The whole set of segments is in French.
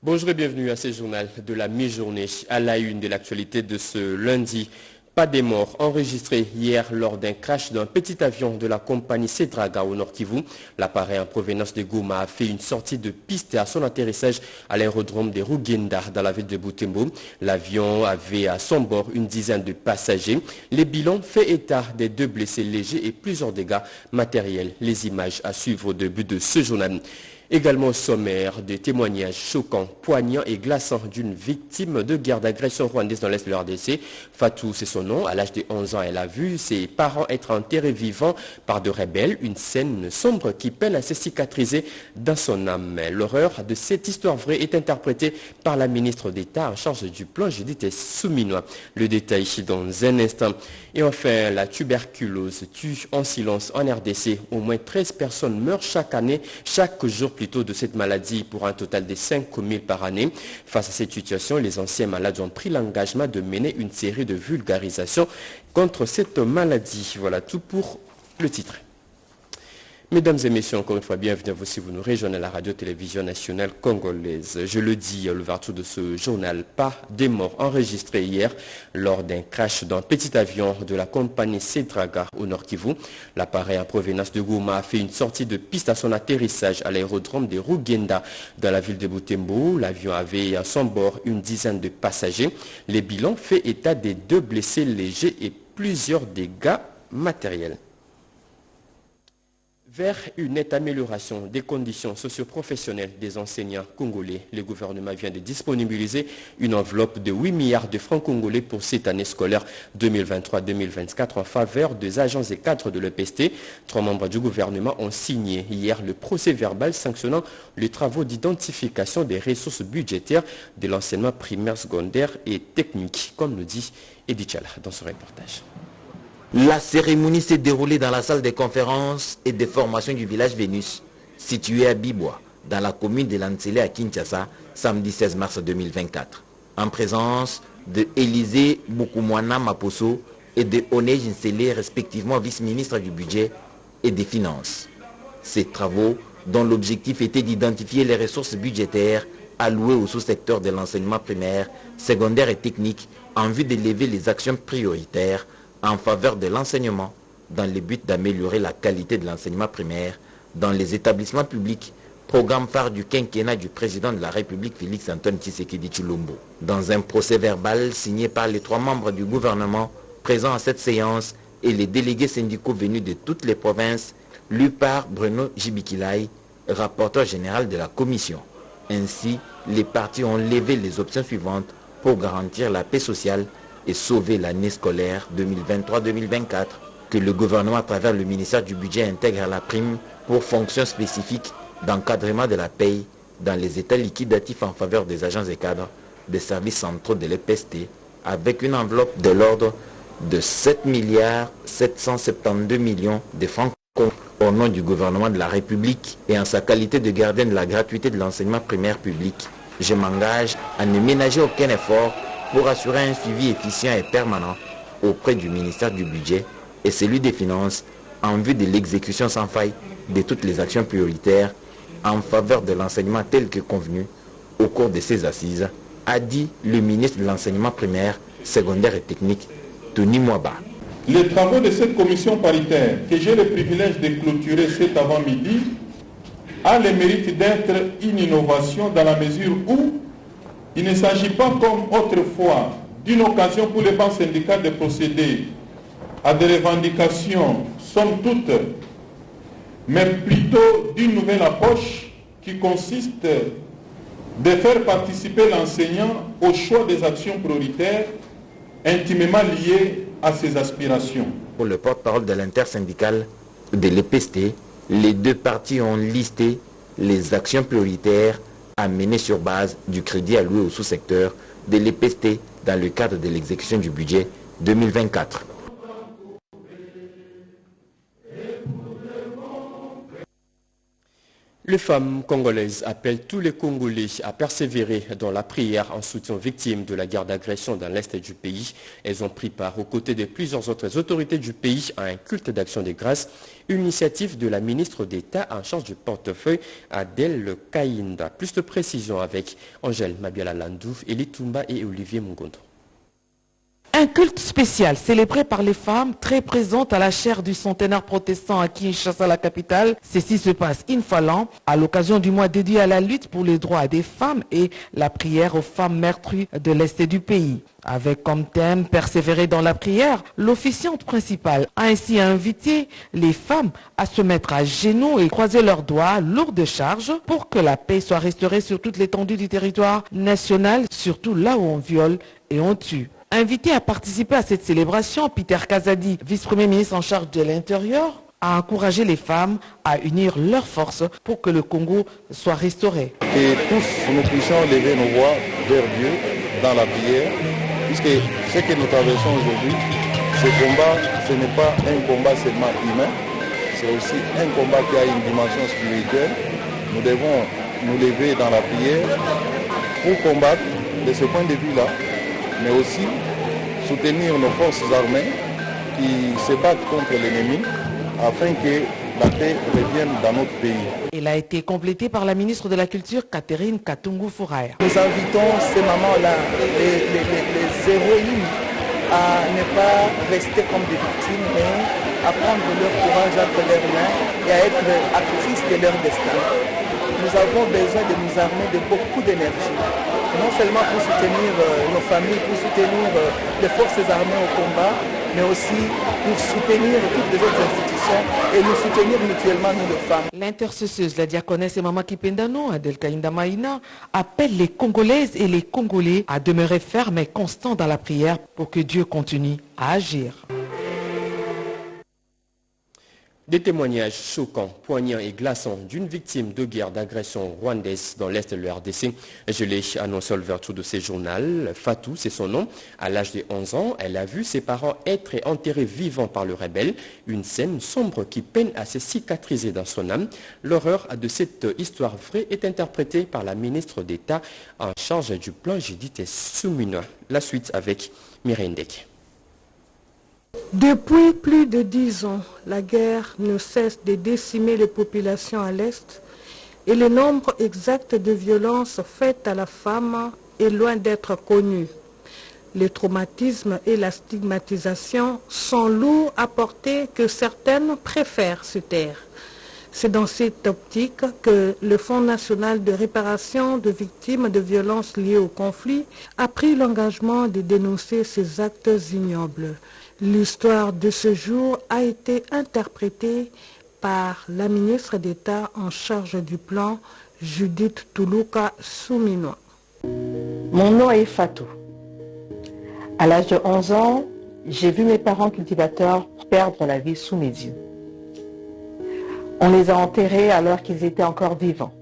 Bonjour et bienvenue à ce journal de la mi-journée. À la une de l'actualité de ce lundi, pas des morts enregistrés hier lors d'un crash d'un petit avion de la compagnie Cetraga au Nord Kivu. L'appareil en provenance de Goma a fait une sortie de piste à son atterrissage à l'aérodrome de Rugenda dans la ville de Butembo. L'avion avait à son bord une dizaine de passagers. Les bilans fait état des 2 blessés légers et plusieurs dégâts matériels. Les images à suivre au début de ce journal. Également au sommaire, des témoignages choquants, poignants et glaçants d'une victime de guerre d'agression rwandaise dans l'Est de la RDC. Fatou, c'est son nom. À l'âge de 11 ans, elle a vu ses parents être enterrés vivants par de rebelles. Une scène sombre qui peine à se cicatriser dans son âme. L'horreur de cette histoire vraie est interprétée par la ministre d'État en charge du plan, Judith Souminois. Le détail ici dans un instant. Et enfin, la tuberculose tue en silence en RDC. Au moins 13 personnes meurent chaque année, chaque jour plutôt de cette maladie pour un total de 5 000 par année. Face à cette situation, les anciens malades ont pris l'engagement de mener une série de vulgarisations contre cette maladie. Voilà tout pour le titre. Mesdames et messieurs, encore une fois, bienvenue à vous si vous nous rejoignez à la radio-télévision nationale congolaise. Je le dis à l'ouverture de ce journal, pas des morts enregistrés hier lors d'un crash d'un petit avion de la compagnie Cetraga au Nord Kivu. L'appareil en provenance de Goma a fait une sortie de piste à son atterrissage à l'aérodrome de Rugenda dans la ville de Butembo. L'avion avait à son bord une dizaine de passagers. Les bilans fait état des 2 blessés légers et plusieurs dégâts matériels. Vers une nette amélioration des conditions socio-professionnelles des enseignants congolais, le gouvernement vient de disponibiliser une enveloppe de 8 milliards de francs congolais pour cette année scolaire 2023-2024 en faveur des agents et cadres de l'EPST. 3 membres du gouvernement ont signé hier le procès-verbal sanctionnant les travaux d'identification des ressources budgétaires de l'enseignement primaire, secondaire et technique, comme nous dit Edith Chala dans ce reportage. La cérémonie s'est déroulée dans la salle des conférences et des formations du village Vénus, situé à Bibois, dans la commune de Lantsele à Kinshasa, samedi 16 mars 2024, en présence de Élisée Boukoumouana Maposo et de Onej Nsele, respectivement vice-ministre du budget et des finances. Ces travaux, dont l'objectif était d'identifier les ressources budgétaires allouées au sous-secteur de l'enseignement primaire, secondaire et technique, en vue d'élever les actions prioritaires en faveur de l'enseignement dans le but d'améliorer la qualité de l'enseignement primaire dans les établissements publics, programme phare du quinquennat du président de la République Félix-Antoine Tshisekedi Tshilombo. Dans un procès verbal signé par les 3 membres du gouvernement présents à cette séance et les délégués syndicaux venus de toutes les provinces, lu par Bruno Jibikilai, rapporteur général de la commission. Ainsi, les partis ont levé les options suivantes pour garantir la paix sociale et sauver l'année scolaire 2023-2024, que le gouvernement à travers le ministère du budget intègre la prime pour fonction spécifique d'encadrement de la paye dans les états liquidatifs en faveur des agents et cadres des services centraux de l'EPST avec une enveloppe de l'ordre de 7 772 millions de francs au nom du gouvernement de la République et en sa qualité de gardien de la gratuité de l'enseignement primaire public. Je m'engage à ne ménager aucun effort pour assurer un suivi efficient et permanent auprès du ministère du Budget et celui des Finances en vue de l'exécution sans faille de toutes les actions prioritaires en faveur de l'enseignement tel que convenu au cours de ces assises, a dit le ministre de l'Enseignement primaire, secondaire et technique, Tony Mwaba. Les travaux de cette commission paritaire, que j'ai le privilège de clôturer cet avant-midi, a le mérite d'être une innovation dans la mesure où il ne s'agit pas comme autrefois d'une occasion pour les banques syndicales de procéder à des revendications, somme toute, mais plutôt d'une nouvelle approche qui consiste de faire participer l'enseignant au choix des actions prioritaires intimement liées à ses aspirations. Pour le porte-parole de l'intersyndicale de l'EPST, les 2 parties ont listé les actions prioritaires à mener sur base du crédit alloué au sous-secteur de l'EPST dans le cadre de l'exécution du budget 2024. Les femmes congolaises appellent tous les Congolais à persévérer dans la prière en soutien aux victimes de la guerre d'agression dans l'Est du pays. Elles ont pris part aux côtés de plusieurs autres autorités du pays à un culte d'action des grâces, une initiative de la ministre d'État en charge du portefeuille Adèle Kaïnda. Plus de précisions avec Angèle Mabiala Landou, Elie Toumba et Olivier Mungondo. Un culte spécial célébré par les femmes très présentes à la chaire du centenaire protestant à Kinshasa, la capitale. Ceci se passe une fois l'an à l'occasion du mois dédié à la lutte pour les droits des femmes et la prière aux femmes meurtries de l'Est du pays. Avec comme thème persévérer dans la prière, l'officiante principale a ainsi invité les femmes à se mettre à genoux et croiser leurs doigts lourds de charge pour que la paix soit restaurée sur toute l'étendue du territoire national, surtout là où on viole et on tue. Invité à participer à cette célébration, Peter Kazadi, vice-premier ministre en charge de l'Intérieur, a encouragé les femmes à unir leurs forces pour que le Congo soit restauré. Que tous nous puissions lever nos voix vers Dieu dans la prière, puisque ce que nous traversons aujourd'hui, ce combat, ce n'est pas un combat seulement humain, c'est aussi un combat qui a une dimension spirituelle. Nous devons nous lever dans la prière pour combattre de ce point de vue-là, mais aussi soutenir nos forces armées qui se battent contre l'ennemi afin que la paix revienne dans notre pays. Il a été complété par la ministre de la Culture, Catherine Katungu-Fouraya. Nous invitons ces mamans-là, les héroïnes, à ne pas rester comme des victimes, mais à prendre leur courage entre leurs mains et à être actrices de leur destin. Nous avons besoin de nous armer de beaucoup d'énergie, non seulement pour soutenir nos familles, pour soutenir les forces armées au combat, mais aussi pour soutenir toutes les autres institutions et nous soutenir mutuellement, nous les femmes. L'intercesseuse, la diaconesse et Mama Kipendano, Adèle Kaïnda Maïna, appelle les Congolaises et les Congolais à demeurer fermes et constants dans la prière pour que Dieu continue à agir. Des témoignages choquants, poignants et glaçants d'une victime de guerre d'agression rwandaise dans l'Est de l'RDC. Je l'ai annoncé à l'ouverture de ce journal. Fatou, c'est son nom. À l'âge de 11 ans, elle a vu ses parents être enterrés vivants par le rebelle. Une scène sombre qui peine à se cicatriser dans son âme. L'horreur de cette histoire vraie est interprétée par la ministre d'État en charge du plan Judith Soumina. La suite avec Mireille Ndeke. Depuis plus de 10 ans, la guerre ne cesse de décimer les populations à l'Est et le nombre exact de violences faites à la femme est loin d'être connu. Les traumatismes et la stigmatisation sont lourds à porter que certaines préfèrent se taire. C'est dans cette optique que le Fonds national de réparation de victimes de violences liées au conflit a pris l'engagement de dénoncer ces actes ignobles. L'histoire de ce jour a été interprétée par la ministre d'État en charge du plan, Judith Toulouka Souminois. Mon nom est Fatou. À l'âge de 11 ans, j'ai vu mes parents cultivateurs perdre la vie sous mes yeux. On les a enterrés alors qu'ils étaient encore vivants.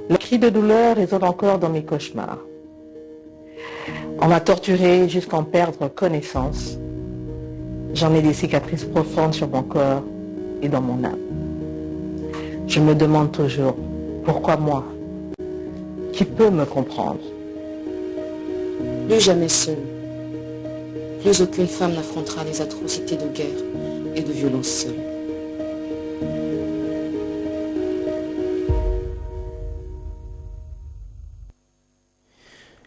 Le cri de douleur résonne encore dans mes cauchemars. On m'a torturé jusqu'à en perdre connaissance. J'en ai des cicatrices profondes sur mon corps et dans mon âme. Je me demande toujours, pourquoi moi? Qui peut me comprendre? Plus jamais seule. Plus aucune femme n'affrontera les atrocités de guerre et de violence seule.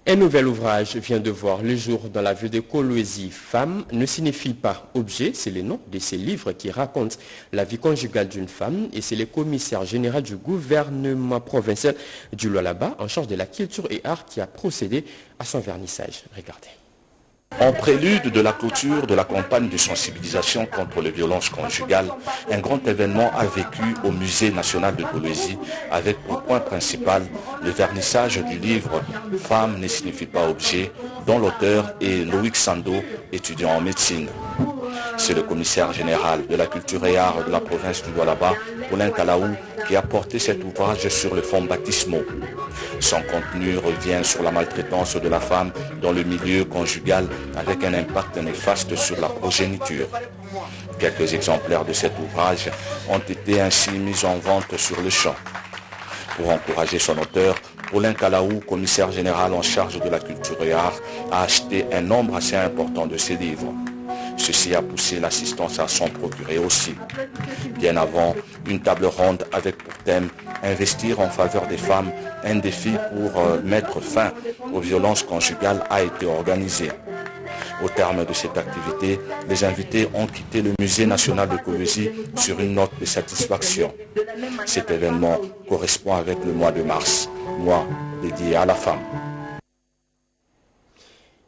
Un nouvel ouvrage vient de voir le jour dans la ville de Kolwezi. Femme ne signifie pas objet, c'est le nom de ces livres qui racontent la vie conjugale d'une femme et c'est le commissaire général du gouvernement provincial du Lualaba en charge de la culture et art qui a procédé à son vernissage. Regardez. En prélude de la clôture de la campagne de sensibilisation contre les violences conjugales, un grand événement a vécu au Musée national de Kolwezi avec pour point principal le vernissage du livre « Femme ne signifie pas objet » dont l'auteur est Loïc Sando, étudiant en médecine. C'est le commissaire général de la culture et art de la province du Lualaba, Paulin Kalaou, qui a porté cet ouvrage sur le fonds baptismaux. Son contenu revient sur la maltraitance de la femme dans le milieu conjugal avec un impact néfaste sur la progéniture. Quelques exemplaires de cet ouvrage ont été ainsi mis en vente sur le champ. Pour encourager son auteur, Paulin Kalaou, commissaire général en charge de la culture et art, a acheté un nombre assez important de ses livres. Ceci a poussé l'assistance à s'en procurer aussi. Bien avant, une table ronde avec pour thème « Investir en faveur des femmes, un défi pour mettre fin aux violences conjugales » a été organisée. Au terme de cette activité, les invités ont quitté le Musée national de Kolwezi sur une note de satisfaction. Cet événement correspond avec le mois de mars, mois dédié à la femme.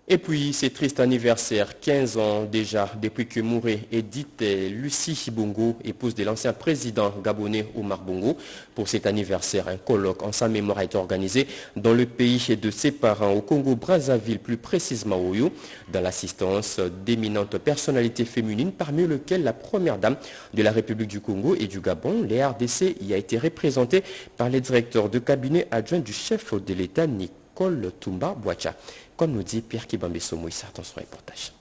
Et puis, c'est triste anniversaire, 15 ans déjà, depuis que mourait Edith Lucie Bongo, épouse de l'ancien président gabonais Omar Bongo. Pour cet anniversaire, un colloque en sa mémoire a été organisé dans le pays de ses parents, au Congo-Brazzaville, plus précisément au Oyo, dans l'assistance d'éminentes personnalités féminines, parmi lesquelles la première dame de la République du Congo et du Gabon. Les RDC y a été représenté par les directeurs de cabinet adjoints du chef de l'État, Nicole Tumba Boacha. Comme nous dit Pierre Kibambe Somoïsa dans son reportage.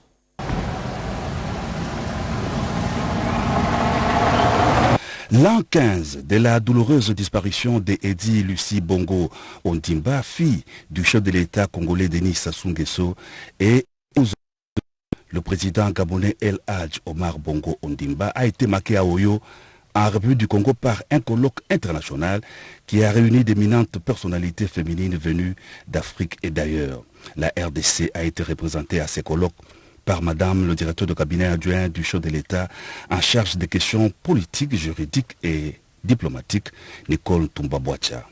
L'an 15 de la douloureuse disparition d'Edi Lucie Bongo Ondimba, fille du chef de l'État congolais Denis Sassou Nguesso, et le président gabonais El Hadj Omar Bongo Ondimba a été marqué à Oyo, en République du Congo, par un colloque international qui a réuni d'éminentes personnalités féminines venues d'Afrique et d'ailleurs. La RDC a été représentée à ces colloques par Madame le directeur de cabinet adjoint du chef de l'État en charge des questions politiques, juridiques et diplomatiques, Nicole Tumba Boacha.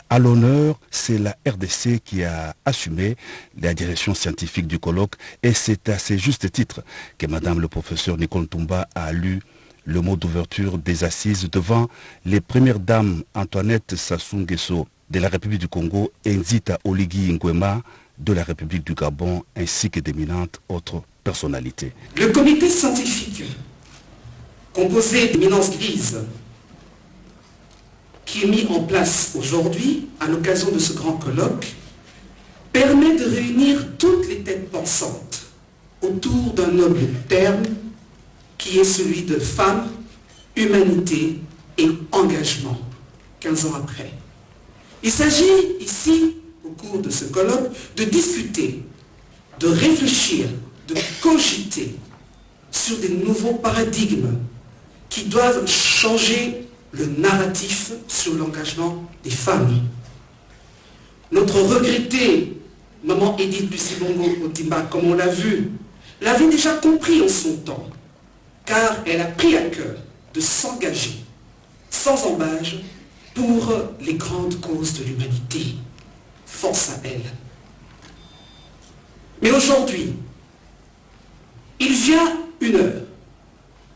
À l'honneur, c'est la RDC qui a assumé la direction scientifique du colloque et c'est à ces justes titres que Madame le professeur Nicole Tumba a lu le mot d'ouverture des assises devant les premières dames Antoinette Sassou Nguesso de la République du Congo et Nzita Oligui Nguema de la République du Gabon, ainsi que d'éminentes autres personnalités. Le comité scientifique, composé d'éminences grises, qui est mis en place aujourd'hui à l'occasion de ce grand colloque, permet de réunir toutes les têtes pensantes autour d'un noble terme qui est celui de femme, humanité et engagement, 15 ans après. Il s'agit ici, au cours de ce colloque, de discuter, de réfléchir, de cogiter sur des nouveaux paradigmes qui doivent changer le narratif sur l'engagement des femmes. Notre regrettée maman Edith Lucie Bongo Ondimba, comme on l'a vu, l'avait déjà compris en son temps, car elle a pris à cœur de s'engager sans embâche pour les grandes causes de l'humanité. Force à elle. Mais aujourd'hui, il vient une heure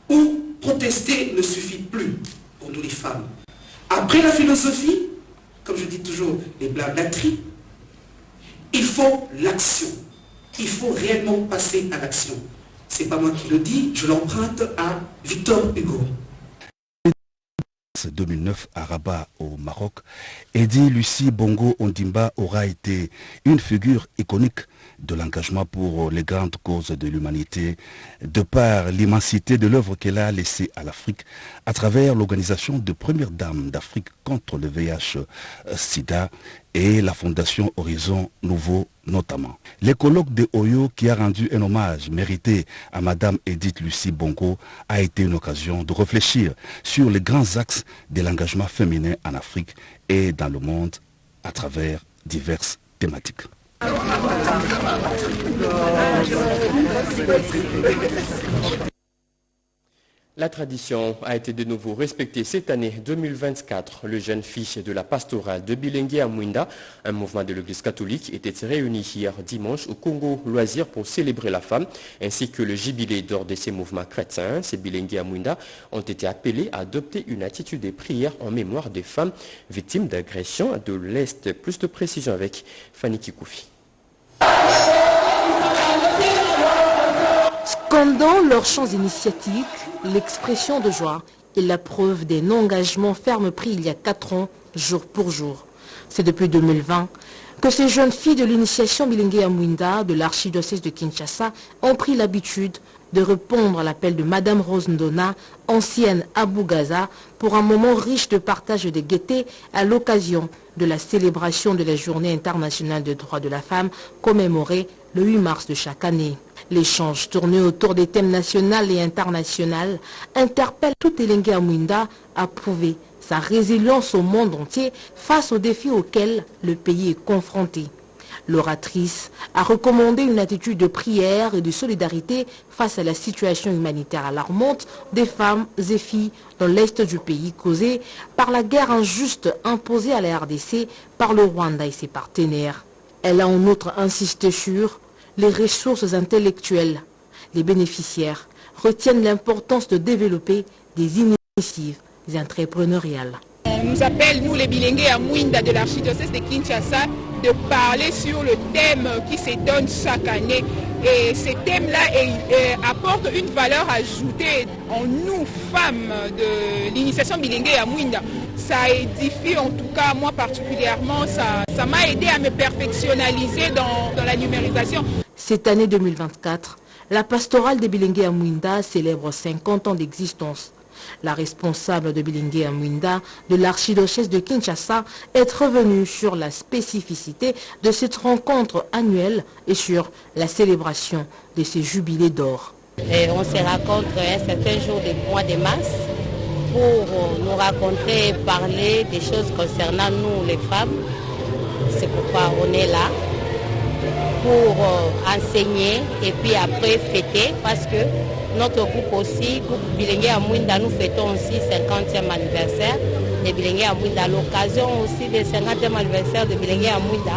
où protester ne suffit plus pour nous les femmes. Après la philosophie, comme je dis toujours, les blablateries, il faut l'action. Il faut réellement passer à l'action. C'est pas moi qui le dis, je l'emprunte à Victor Hugo. 2009 à Rabat au Maroc, Edi Lucie Bongo Ondimba aura été une figure iconique de l'engagement pour les grandes causes de l'humanité, de par l'immensité de l'œuvre qu'elle a laissée à l'Afrique à travers l'organisation de Premières Dames d'Afrique contre le VIH-Sida et la Fondation Horizon Nouveau notamment. Les colloques de Oyo qui a rendu un hommage mérité à Madame Edith Lucie Bongo a été une occasion de réfléchir sur les grands axes de l'engagement féminin en Afrique et dans le monde à travers diverses thématiques. La tradition a été de nouveau respectée cette année 2024. Le jeune fils de la pastorale de Bilengue à Mwinda, un mouvement de l'Église catholique, était réuni hier dimanche au Congo Loisirs pour célébrer la femme, ainsi que le jubilé d'or de ces mouvements chrétiens. Ces Bilengue à Mwinda ont été appelés à adopter une attitude de prière en mémoire des femmes victimes d'agressions de l'Est. Plus de précision avec Fanny Kikoufi. Scandant leurs chants initiatiques, l'expression de joie est la preuve d'un engagement ferme pris il y a 4 ans, jour pour jour. C'est depuis 2020 que ces jeunes filles de l'initiation Bilengue à Mwinda de l'archidiocèse de Kinshasa ont pris l'habitude de répondre à l'appel de Madame Rose Ndona, ancienne à Bougaza, pour un moment riche de partage de gaieté à l'occasion de la célébration de la Journée internationale des droits de la femme commémorée le 8 mars de chaque année. L'échange tourné autour des thèmes nationaux et internationaux interpelle tout Elengue Amwinda à prouver sa résilience au monde entier face aux défis auxquels le pays est confronté. L'oratrice a recommandé une attitude de prière et de solidarité face à la situation humanitaire alarmante des femmes et filles dans l'est du pays causée par la guerre injuste imposée à la RDC par le Rwanda et ses partenaires. Elle a en outre insisté sur les ressources intellectuelles. Les bénéficiaires retiennent l'importance de développer des initiatives entrepreneuriales. On nous appelle, nous les Bilengue Amwinda de l'archidiocèse de Kinshasa, de parler sur le thème qui se donne chaque année. Et ces thèmes-là apportent une valeur ajoutée en nous, femmes de l'initiation Bilengue Amwinda. Ça édifie, en tout cas, moi particulièrement, ça m'a aidé à me perfectionnaliser dans la numérisation. Cette année 2024, la pastorale de Bilengue Amwinda célèbre 50 ans d'existence. La responsable de Bilengue Amwinda de l'archidiocèse de Kinshasa est revenue sur la spécificité de cette rencontre annuelle et sur la célébration de ces jubilés d'or. On se rencontre un certain jour du mois de mars pour nous rencontrer et parler des choses concernant nous les femmes. C'est pourquoi on est là pour enseigner et puis après fêter parce que notre groupe aussi, groupe Bilengue Amwinda, nous fêtons aussi 50e anniversaire de Bilengue Amwinda. À l'occasion aussi du 50e anniversaire de Bilengue Amwinda,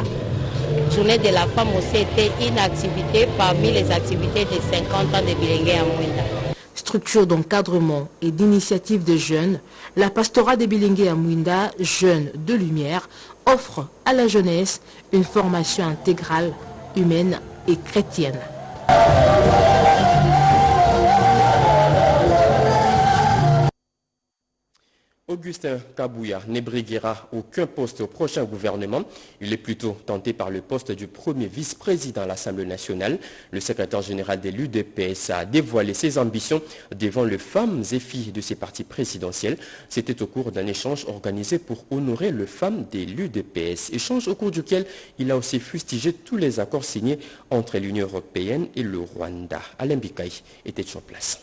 Journée de la femme aussi était une activité parmi les activités des 50 ans de Bilengue Amwinda. Structure d'encadrement et d'initiative de jeunes, la pastorale de Bilengue Amwinda, Jeunes de Lumière, offre à la jeunesse une formation intégrale, humaine et chrétienne. Augustin Kabouya ne briguera aucun poste au prochain gouvernement. Il est plutôt tenté par le poste du premier vice-président à l'Assemblée nationale. Le secrétaire général de l'UDPS a dévoilé ses ambitions devant les femmes et filles de ses partis présidentiels. C'était au cours d'un échange organisé pour honorer les femmes de l'UDPS. Échange au cours duquel il a aussi fustigé tous les accords signés entre l'Union européenne et le Rwanda. Alain Bikaï était sur place.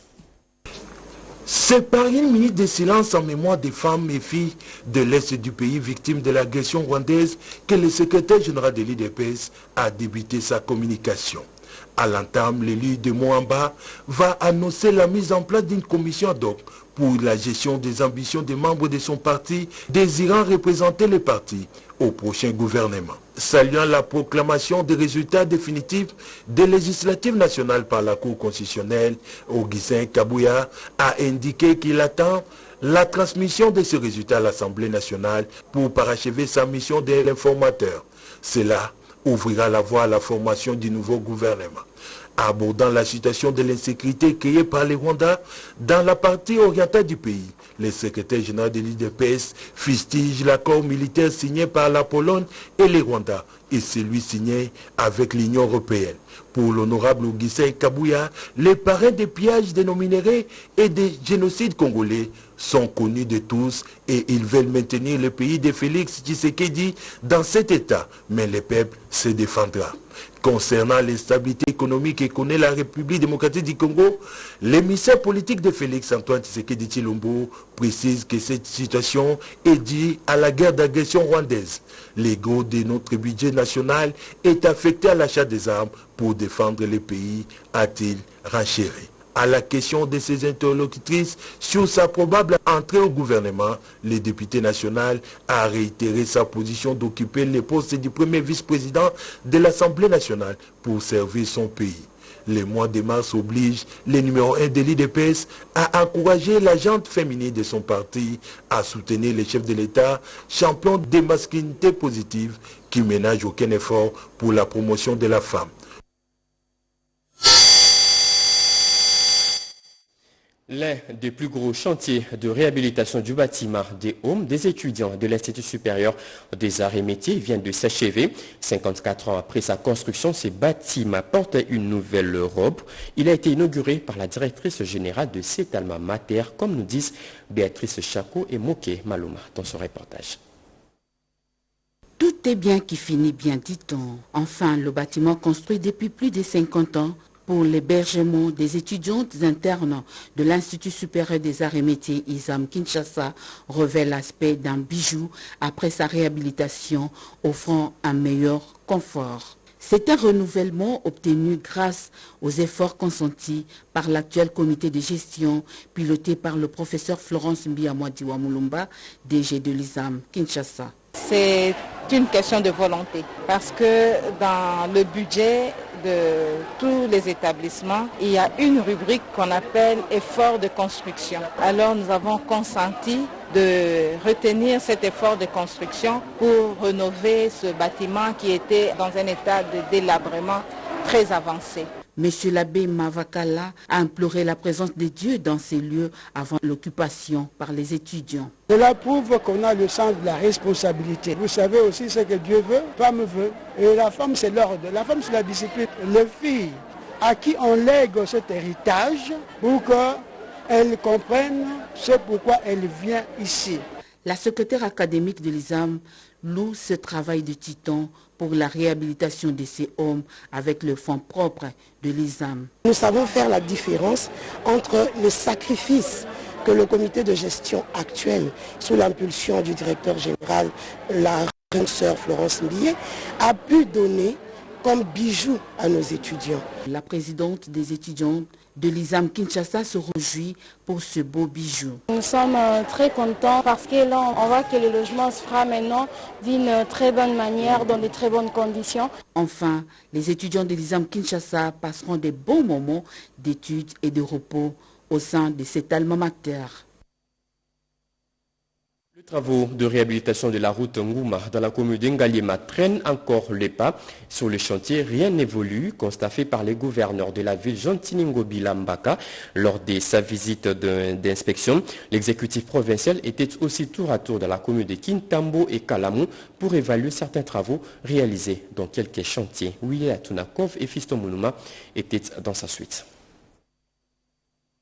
C'est par une minute de silence en mémoire des femmes et filles de l'Est du pays victimes de l'agression rwandaise que le secrétaire général de l'UDPS a débuté sa communication. À l'entame, l'élu de Moamba va annoncer la mise en place d'une commission ad hoc pour la gestion des ambitions des membres de son parti désirant représenter le parti au prochain gouvernement. Saluant la proclamation des résultats définitifs des législatives nationales par la Cour constitutionnelle, Augustin Kabouya a indiqué qu'il attend la transmission de ces résultats à l'Assemblée nationale pour parachever sa mission de l'informateur. Cela ouvrira la voie à la formation du nouveau gouvernement. Abordant la situation de l'insécurité créée par les Rwandais dans la partie orientale du pays, le secrétaire général de l'UDPS fustige l'accord militaire signé par la Pologne et les Rwandais et celui signé avec l'Union européenne. Pour l'honorable Augustin Kabouya, les parrains des pillages des non-minéraux et des génocides congolais sont connus de tous et ils veulent maintenir le pays de Félix Tshisekedi dans cet état, mais le peuple se défendra. Concernant l'instabilité économique que connaît la République démocratique du Congo, l'émissaire politique de Félix Antoine Tshisekedi Tshilombo précise que cette situation est due à la guerre d'agression rwandaise. L'ego de notre budget national est affecté à l'achat des armes pour défendre le pays, a-t-il renchéri. À la question de ses interlocutrices sur sa probable entrée au gouvernement, le député national a réitéré sa position d'occuper le poste du premier vice-président de l'Assemblée nationale pour servir son pays. Le mois de mars oblige le numéro 1 de l'UDPS à encourager la gente féminine de son parti à soutenir le chef de l'État, champion des masculinités positives qui ménage aucun effort pour la promotion de la femme. L'un des plus gros chantiers de réhabilitation du bâtiment des Homes des étudiants de l'Institut supérieur des arts et métiers vient de s'achever. 54 ans après sa construction, ce bâtiment porte une nouvelle robe. Il a été inauguré par la directrice générale de cet alma mater, comme nous disent Béatrice Chako et Moké Maluma dans ce reportage. Tout est bien qui finit bien, dit-on. Enfin, le bâtiment construit depuis plus de 50 ans pour l'hébergement des étudiantes internes de l'Institut supérieur des arts et métiers ISAM Kinshasa revêt l'aspect d'un bijou après sa réhabilitation, offrant un meilleur confort. C'est un renouvellement obtenu grâce aux efforts consentis par l'actuel comité de gestion piloté par le professeur Florence Mbiamwadiwa Mulumba, DG de l'ISAM Kinshasa. C'est une question de volonté parce que dans le budget de tous les établissements, il y a une rubrique qu'on appelle effort de construction. Alors nous avons consenti de retenir cet effort de construction pour rénover ce bâtiment qui était dans un état de délabrement très avancé. Monsieur l'abbé Mavakala a imploré la présence de Dieu dans ces lieux avant l'occupation par les étudiants. Cela prouve qu'on a le sens de la responsabilité. Vous savez aussi ce que Dieu veut, femme veut. Et la femme c'est l'ordre, la femme c'est la discipline. Les filles à qui on lègue cet héritage pour qu'elles comprennent ce pourquoi elles viennent ici. La secrétaire académique de l'ISAM loue ce travail de titan pour la réhabilitation de ces hommes avec le fonds propre de l'ISAM. Nous savons faire la différence entre les sacrifices que le comité de gestion actuel, sous l'impulsion du directeur général, la reine sœur Florence Mbié, a pu donner comme bijou à nos étudiants. La présidente des étudiants de l'ISAM Kinshasa se réjouit pour ce beau bijou. Nous sommes très contents parce que là, on voit que le logement se fera maintenant d'une très bonne manière, dans de très bonnes conditions. Enfin, les étudiants de l'ISAM Kinshasa passeront des bons moments d'études et de repos au sein de cet alma mater. Les travaux de réhabilitation de la route Ngouma dans la commune d'Ngaliema traînent encore les pas. Sur le chantier, rien n'évolue, constaté par les gouverneurs de la ville Jean-Tiningo Bilambaka lors de sa visite d'inspection. L'exécutif provincial était aussi tour à tour dans la commune de Kintambo et Kalamou pour évaluer certains travaux réalisés dans quelques chantiers. William Tunakov et Fiston Mounouma étaient dans sa suite.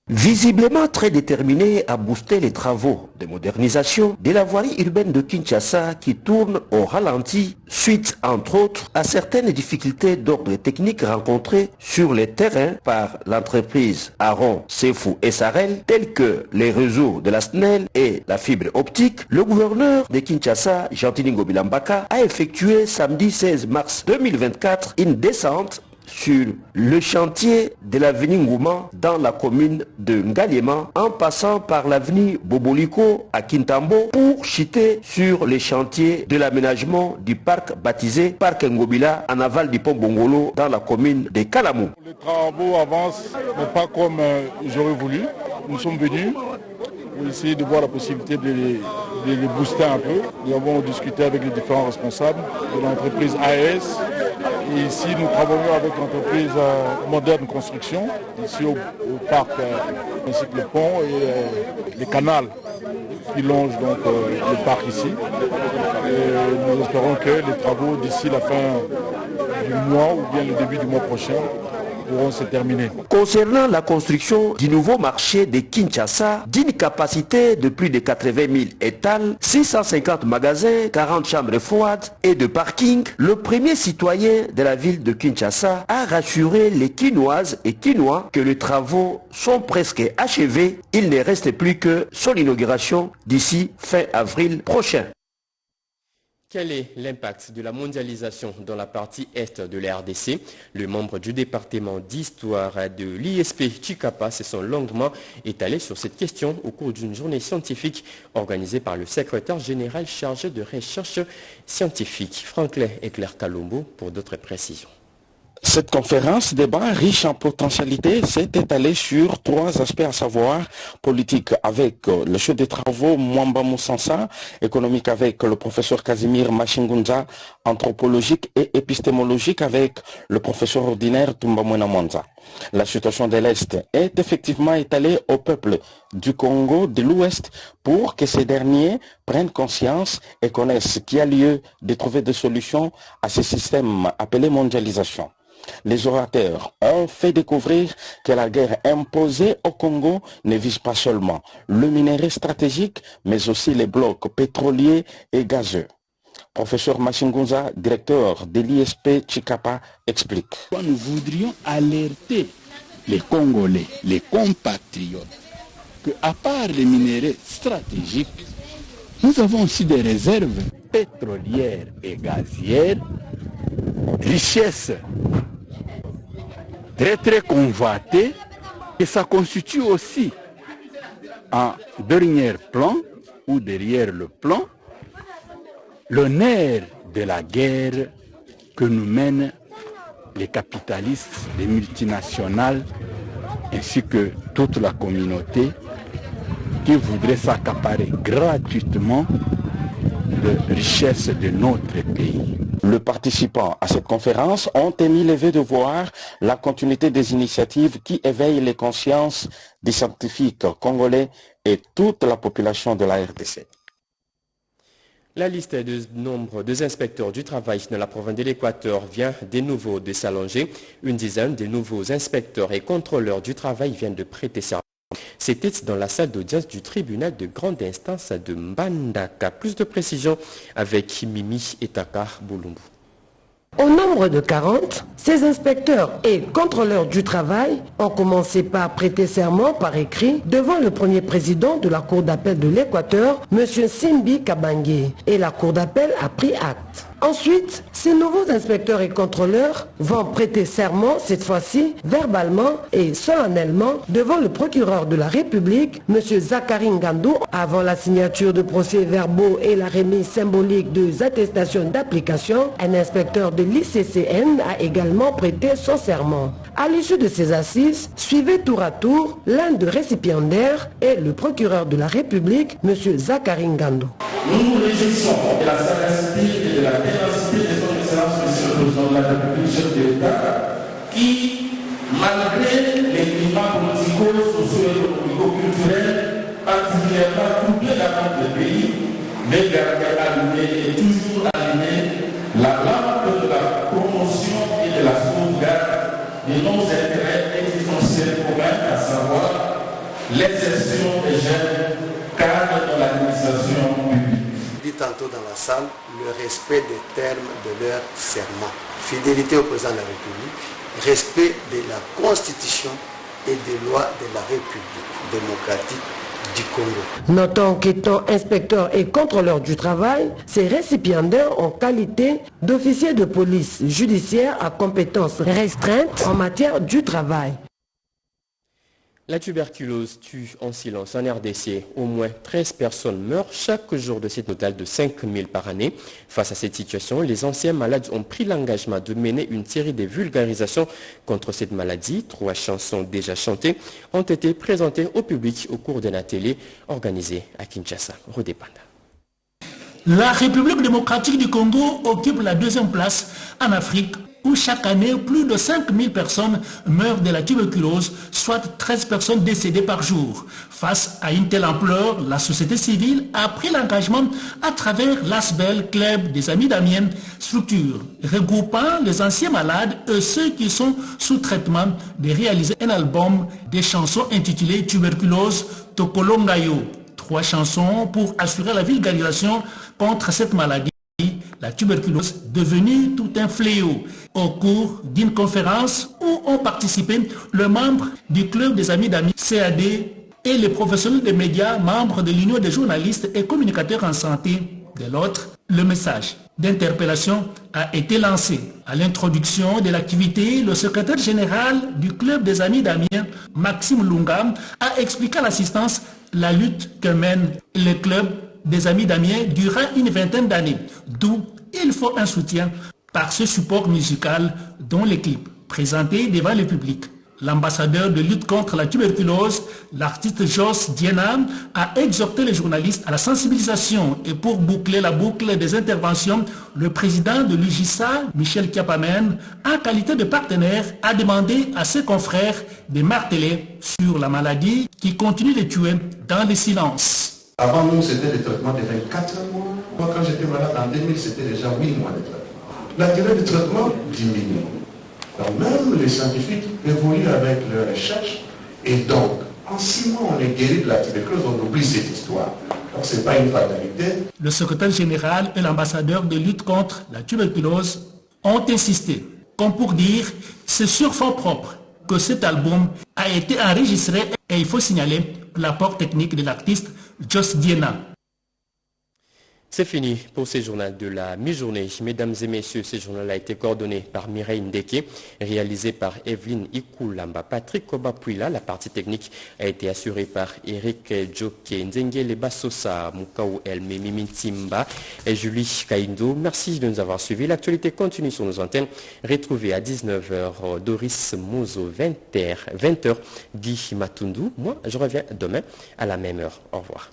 Visiblement très déterminé à booster les travaux de modernisation de la voirie urbaine de Kinshasa qui tourne au ralenti suite entre autres à certaines difficultés d'ordre technique rencontrées sur les terrains par l'entreprise Aron, Sefou et Sarel tels que les réseaux de la SNEL et la fibre optique. Le gouverneur de Kinshasa, Jean-Tiningo Bilambaka, a effectué samedi 16 mars 2024 une descente sur le chantier de l'avenue Ngouma dans la commune de Ngaliema en passant par l'avenue Boboliko à Kintambo pour chuter sur les chantiers de l'aménagement du parc baptisé Parc Ngobila en aval du pont Bongolo dans la commune de Kalamou. Les travaux avancent, mais pas comme j'aurais voulu. Nous sommes venus pour essayer de voir la possibilité de les booster un peu. Nous avons discuté avec les différents responsables de l'entreprise AES. Et ici, nous travaillons avec l'entreprise Moderne Construction, ici au parc, ainsi que le pont et les canals qui longent donc le parc ici. Et nous espérons que les travaux d'ici la fin du mois ou bien le début du mois prochain pourront se terminer. Concernant la construction du nouveau marché de Kinshasa, d'une capacité de plus de 80 000 étals, 650 magasins, 40 chambres froides et de parking, le premier citoyen de la ville de Kinshasa a rassuré les Kinoises et Kinois que les travaux sont presque achevés. Il ne reste plus que son inauguration d'ici fin avril prochain. Quel est l'impact de la mondialisation dans la partie est de la RDC? Le membre du département d'histoire de l'ISP Chikapa se sont longuement étalés sur cette question au cours d'une journée scientifique organisée par le secrétaire général chargé de recherche scientifique, Franklin Eclair Kalombo, pour d'autres précisions. Cette conférence débat riche en potentialités s'est étalée sur 3 aspects, à savoir politique avec le chef des travaux Mwamba Moussansa, économique avec le professeur Casimir Machingunza, anthropologique et épistémologique avec le professeur ordinaire Tumbamwena Mwanza. La situation de l'Est est effectivement étalée au peuple du Congo de l'Ouest pour que ces derniers prennent conscience et connaissent qu'il y a lieu de trouver des solutions à ce système appelé mondialisation. Les orateurs ont fait découvrir que la guerre imposée au Congo ne vise pas seulement le minerai stratégique, mais aussi les blocs pétroliers et gazeux. Professeur Machingunza, directeur de l'ISP Chikapa, explique. Nous voudrions alerter les Congolais, les compatriotes, qu'à part les minéraux stratégiques, nous avons aussi des réserves pétrolières et gazières, richesses très convoitées, et ça constitue aussi en dernier plan ou derrière le plan le nerf de la guerre que nous mènent les capitalistes, les multinationales, ainsi que toute la communauté qui voudrait s'accaparer gratuitement de richesses de notre pays. Les participants à cette conférence ont émis le vœu de voir la continuité des initiatives qui éveillent les consciences des scientifiques congolais et toute la population de la RDC. La liste du nombre des inspecteurs du travail dans la province de l'Équateur vient de nouveau de s'allonger. Une dizaine de nouveaux inspecteurs et contrôleurs du travail viennent de prêter serment. C'était dans la salle d'audience du tribunal de grande instance de Mbandaka. Plus de précisions avec Mimi Etaka Boulumbu. Au nombre de 40, ces inspecteurs et contrôleurs du travail ont commencé par prêter serment par écrit devant le premier président de la Cour d'appel de l'Équateur, M. Simbi Kabange, et la Cour d'appel a pris acte. Ensuite, ces nouveaux inspecteurs et contrôleurs vont prêter serment, cette fois-ci verbalement et solennellement, devant le procureur de la République, M. Zachary Ngandou, avant la signature de procès-verbaux et la remise symbolique de attestations d'application. Un inspecteur de l'ICCN a également prêté son serment. À l'issue de ces assises, suivait tour à tour l'un des récipiendaires et le procureur de la République, M. Zachary Ngandou. Nous nous réjouissons de la sagacité et de la ténacité de son excellence, monsieur le président de la République, chef de l'État, qui, malgré les climats politico, socio-économico-culturels particulièrement troublés dans notre pays, mais gardé allumé et toujours allumé la lampe de la promotion et de la sauvegarde de nos intérêts existentiels communs, à savoir l'exercice des jeunes cadres de l'administration publique. Dit tantôt dans la salle, le respect des termes de leur serment. Fidélité au président de la République, respect de la Constitution et des lois de la République démocratique du Congo. Notons qu'étant inspecteurs et contrôleurs du travail, ces récipiendaires ont qualité d'officiers de police judiciaire à compétences restreintes en matière du travail. La tuberculose tue en silence en RDC. Au moins 13 personnes meurent chaque jour de ce total de 5000 par année. Face à cette situation, les anciens malades ont pris l'engagement de mener une série de vulgarisations contre cette maladie. 3 chansons déjà chantées ont été présentées au public au cours d'un atelier organisé à Kinshasa. Rodépanda. La République démocratique du Congo occupe la 2e place en Afrique, où chaque année, plus de 5000 personnes meurent de la tuberculose, soit 13 personnes décédées par jour. Face à une telle ampleur, la société civile a pris l'engagement à travers l'ASBEL, Club des Amis d'Amiens, structure regroupant les anciens malades et ceux qui sont sous traitement, de réaliser un album des chansons intitulées Tuberculose Tokolongayo. 3 chansons pour assurer la vulgarisation contre cette maladie, la tuberculose devenue tout un fléau. Au cours d'une conférence où ont participé le membre du Club des Amis d'Amiens, CAD, et les professionnels des médias, membres de l'Union des journalistes et communicateurs en santé. De l'autre, le message d'interpellation a été lancé. À l'introduction de l'activité, le secrétaire général du Club des Amis d'Amiens, Maxime Lunga, a expliqué à l'assistance la lutte que mène le Club des Amis d'Amiens durant une vingtaine d'années, d'où il faut un soutien par ce support musical dont les clips Présenté devant le public, l'ambassadeur de lutte contre la tuberculose, l'artiste Jos Diena, a exhorté les journalistes à la sensibilisation et pour boucler la boucle des interventions, le président de l'UJISA, Michel Kiapamen, en qualité de partenaire, a demandé à ses confrères de marteler sur la maladie qui continue de tuer dans le silence. Avant nous, c'était des traitements de 24 mois. Moi, quand j'étais malade en 2000, c'était déjà 8 mois de traitement. La durée de traitement diminue. Donc même les scientifiques évoluent avec leurs recherches et donc en 6 mois on est guéri de la tuberculose, on oublie cette histoire. Donc ce n'est pas une fatalité. Le secrétaire général et l'ambassadeur de lutte contre la tuberculose ont insisté, comme pour dire, c'est sur fonds propres que cet album a été enregistré et il faut signaler l'apport technique de l'artiste Jos Diena. C'est fini pour ce journal de la mi-journée. Mesdames et messieurs, ce journal a été coordonné par Mireille Ndeke, réalisé par Evelyne Ikulamba. Patrick Kobapuila, la partie technique a été assurée par Eric Djoke, Nzengele Bassosa, Mukau Elme, Mimintimba et Julie Kaindo. Merci de nous avoir suivis. L'actualité continue sur nos antennes. Retrouvez à 19h Doris Mozo, 20h Guy Matundu. Moi, je reviens demain à la même heure. Au revoir.